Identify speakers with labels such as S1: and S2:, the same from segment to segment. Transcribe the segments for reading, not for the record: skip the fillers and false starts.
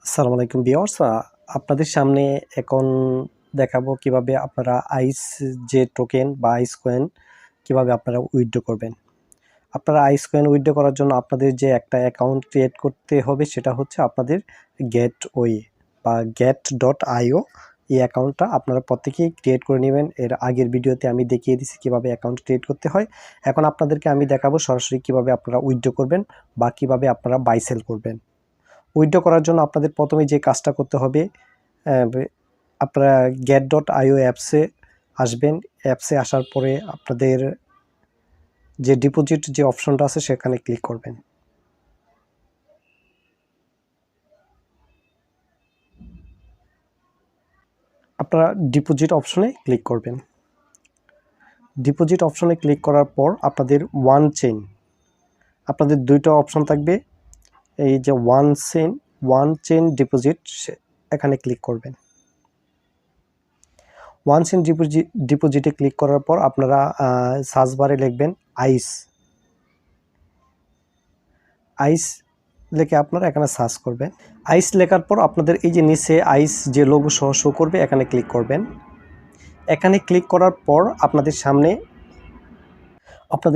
S1: আসসালামু আলাইকুম ভিউয়ার্স, আপনাদের সামনে এখন দেখাবো কিভাবে আপনারা আইস যে টোকেন বা আইস কয়েন কিভাবে আপনারা উইথড্র করবেন। আপনারা আইস কয়েন উইথড্র করার জন্য আপনাদের যে একটা অ্যাকাউন্ট ক্রিয়েট করতে হবে সেটা হচ্ছে আপনাদের গেটওয়ে বা get.io। এই অ্যাকাউন্টটা আপনারা প্রত্যেকেই ক্রিয়েট করে নেবেন। এর আগের ভিডিওতে আমি দেখিয়ে দিয়েছি কিভাবে অ্যাকাউন্ট ক্রিয়েট করতে হয়। এখন আপনাদেরকে আমি দেখাবো সরাসরি কিভাবে আপনারা উইথড্র করবেন বা কিভাবে আপনারা বাই সেল করবেন। উইথড্র করার জন্য আপনাদের প্রথমে যে কাজটা করতে হবে, আপনারা get.io অ্যাপসে আসবেন। অ্যাপসে আসার পরে আপনাদের যে ডিপোজিট যে অপশনটা আছে সেখানে ক্লিক করবেন। আপনারা ডিপোজিট অপশনে ক্লিক করবেন। ডিপোজিট অপশনে ক্লিক করার পর আপনাদের আপনাদের দুইটা অপশন থাকবে। এই যে ওয়ান চেইন ডিপোজিট, এখানে ক্লিক করবেন। ওয়ান চেইন ডিপোজিটে ক্লিক করার পর আপনারা সার্চ বারে লিখবেন আইস লিখে আপনারা এখানে সার্চ করবেন। আইস লেখার পর আপনাদের এই যে নিচে আইস যে লোগো সহ শো করবে, এখানে ক্লিক করবেন। এখানে ক্লিক করার পর আপনাদের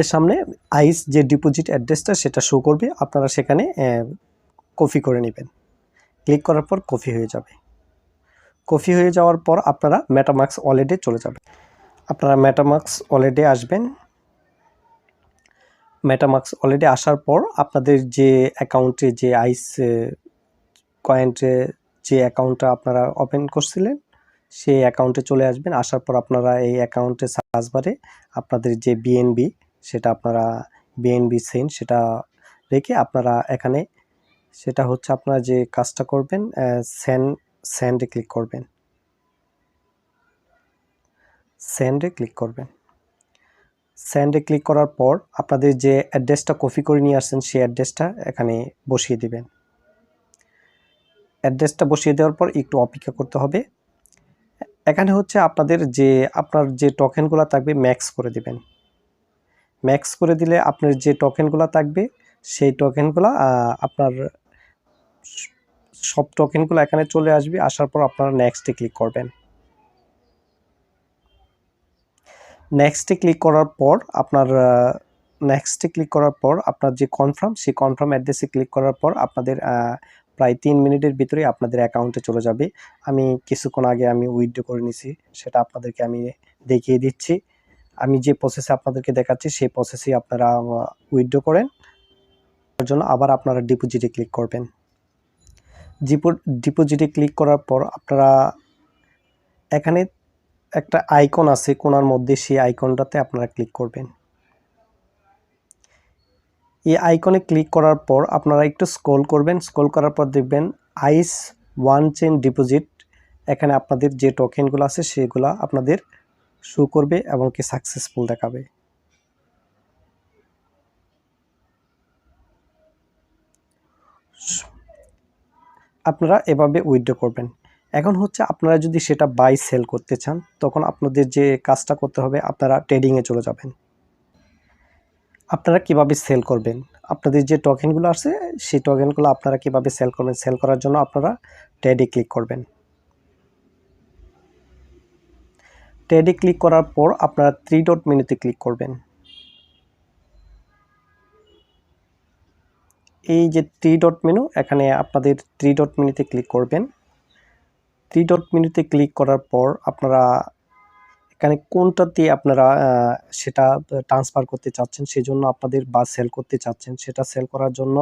S1: সামনে আইস যে ডিপোজিট অ্যাড্রেসটা সেটা শো করবে। আপনারা সেখানে কপি করে নেবেন। ক্লিক করার পর কপি হয়ে যাবে। কপি হয়ে যাওয়ার পর আপনারা মেটামাস্ক ওয়ালেটে চলে যাবেন। আপনারা মেটামাস্ক ওয়ালেটে আসবেন। মেটামাস্ক ওয়ালেটে আসার পর আপনাদের যে অ্যাকাউন্টে যে আইস কয়েন্টে যে অ্যাকাউন্টটা আপনারা ওপেন করছিলেন সেই অ্যাকাউন্টে চলে আসবেন। আসার পর আপনারা এই অ্যাকাউন্টে সার্চ বারে আপনাদের যে বিএনবি সেটা আপনারা বিএনবি সেন্ড সেটা রেখে আপনারা এখানে সেটা হচ্ছে আপনারা যে কাজটা করবেন সেন্ডে ক্লিক করবেন। সেন্ডে ক্লিক করবেন। সেন্ডে ক্লিক করার পর আপনাদের যে অ্যাড্রেসটা কপি করে নিয়ে আসছেন সেই অ্যাড্রেসটা এখানে বসিয়ে দিবেন। অ্যাড্রেসটা বসিয়ে দেওয়ার পর একটু অপেক্ষা করতে হবে। এখানে হচ্ছে আপনার যে টোকেনগুলো থাকবে ম্যাক্স করে দিবেন। ম্যাক্স করে দিলে আপনার যে টোকেনগুলো থাকবে সেই টোকেনগুলো আপনার সব টোকেনগুলো এখানে চলে আসবে। আসার পর আপনারা নেক্সটে ক্লিক করবেন। নেক্সটে ক্লিক করার পর আপনার যে কনফার্ম সেই কনফার্ম অ্যাড্রেসে ক্লিক করার পর আপনাদের প্রায় 3 মিনিটের ভিতরে আপনাদের অ্যাকাউন্টে চলে যাবে। আমি কিছুক্ষণ আগে উইথড্র করে নিয়েছি, সেটা আপনাদেরকে আমি দেখিয়ে দিচ্ছি। আমি যে প্রসেসে আপনাদেরকে দেখাচ্ছি সেই প্রসেসেই আপনারা উইথড্র করেন। তার জন্য আবার আপনারা ডিপোজিটে ক্লিক করবেন। ডিপোজিটে ক্লিক করার পর আপনারা এখানে একটা আইকন আছে কোণার মধ্যে, সেই আইকনটাতে আপনারা ক্লিক করবেন। এই আইকনে ক্লিক করার পর আপনারা একটু স্ক্রল করবেন। স্ক্রল করার পর দেখবেন আইস ওয়ান চেইন ডিপোজিট। এখানে আপনাদের যে টোকেনগুলো আছে সেগুলো আপনাদের শো করবে এবং কি সাকসেসফুল দেখাবে। আপনারা এভাবে উইথড্র করবেন। এখন হচ্ছে আপনারা যদি সেটা বাই সেল করতে চান তখন আপনাদের যে কাজটা করতে হবে, আপনারা ট্রেডিংয়ে চলে যাবেন। আপনারা কিভাবে সেল করবেন, আপনাদের যে টোকেনগুলো আছে সেই টোকেনগুলো আপনারা কিভাবে সেল করবেন, সেল করার জন্য আপনারা ট্রেডে ক্লিক করবেন। ট্রেডে ক্লিক করার পর আপনারা 3 ডট মেনুতে ক্লিক করবেন। এই যে 3 ডট মেনু, এখানে আপনাদের 3 ডট মেনুতে ক্লিক করবেন। 3 ডট মেনুতে ক্লিক করার পর আপনারা এখানে কোনটাতে আপনারা সেটা ট্রান্সফার করতে চাচ্ছেন, সেজন্য আপনাদের বা সেল করতে চাচ্ছেন, সেটা সেল করার জন্য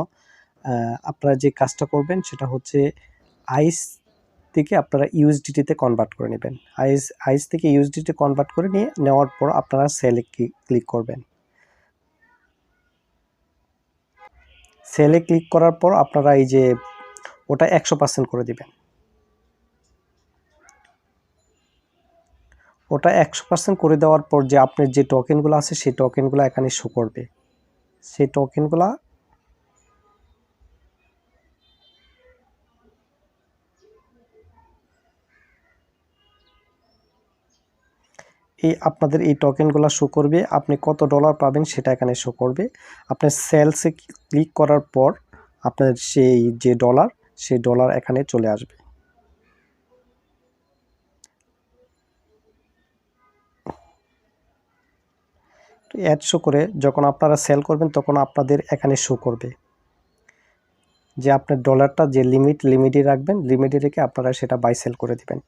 S1: আপনারা যে কাজটা করবেন সেটা হচ্ছে আইস থেকে আপনারা ইউএসডিটিতে কনভার্ট করে নেবেন। আইস থেকে ইউএসডিটি কনভার্ট করে নেওয়ার পর আপনারা সেলে ক্লিক করবেন। সেলে ক্লিক করার পর আপনারা এই যে ওটা 100% করে দিবেন। ওটা 100% করে দেওয়ার পর যে আপনার যে টোকেনগুলো আছে সেই টোকেনগুলো এখানে শো করবে। সেই টোকেনগুলো আপনাদের এই টোকেনগুলো শো করবে। আপনি কত ডলার পাবেন সেটা এখানে শো করবে। আপনার সেলসে ক্লিক করার পর আপনার সেই যে ডলার সেই ডলার এখানে চলে আসবে। অ্যাড শো করে যখন আপনারা সেল করবেন তখন আপনাদের এখানে শো করবে যে আপনার ডলারটা যে লিমিটে রাখবেন, লিমিটে রেখে আপনারা সেটা বাই সেল করে দিবেন।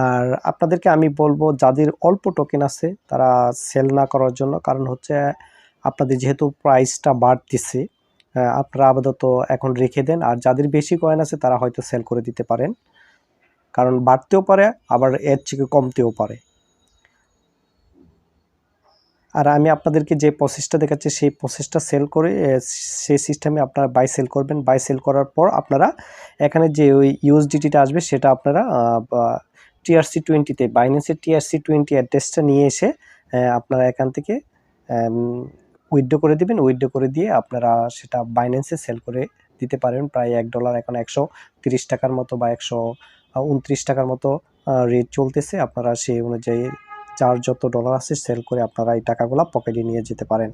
S1: আর আপনাদেরকে আমি বলবো যাদের অল্প টোকেন আছে তারা সেল না করার জন্য, কারণ হচ্ছে আপনাদের যেহেতু প্রাইসটা বাড়তেছে, আপনারা আপাতত এখন রেখে দেন। আর যাদের বেশি কয়েন আছে তারা হয়তো সেল করে দিতে পারেন, কারণ বাড়তেও পারে আবার এর থেকে কমতেও পারে। আর আমি আপনাদেরকে যে প্রসেসটা দেখাচ্ছি সেই প্রসেসটা সেই সিস্টেমে আপনারা বাই সেল করবেন। বাই সেল করার পর আপনারা এখানে যে ওই ইউএসডিটিটা আসবে সেটা আপনারা TRC20 বাইন্যান্সের TRC20 অ্যাড্রেসটা নিয়ে এসে আপনারা এখান থেকে উইথড্র করে দিবেন। উইথড্র করে দিয়ে আপনারা সেটা বাইন্যান্সে সেল করে দিতে পারেন। প্রায় $1 এখন 130 টাকার মতো বা 129 টাকার মতো রেট চলতেছে। আপনারা সেই অনুযায়ী যার যত ডলার আছে সেল করে আপনারা এই টাকাগুলো পকেটে নিয়ে যেতে পারেন।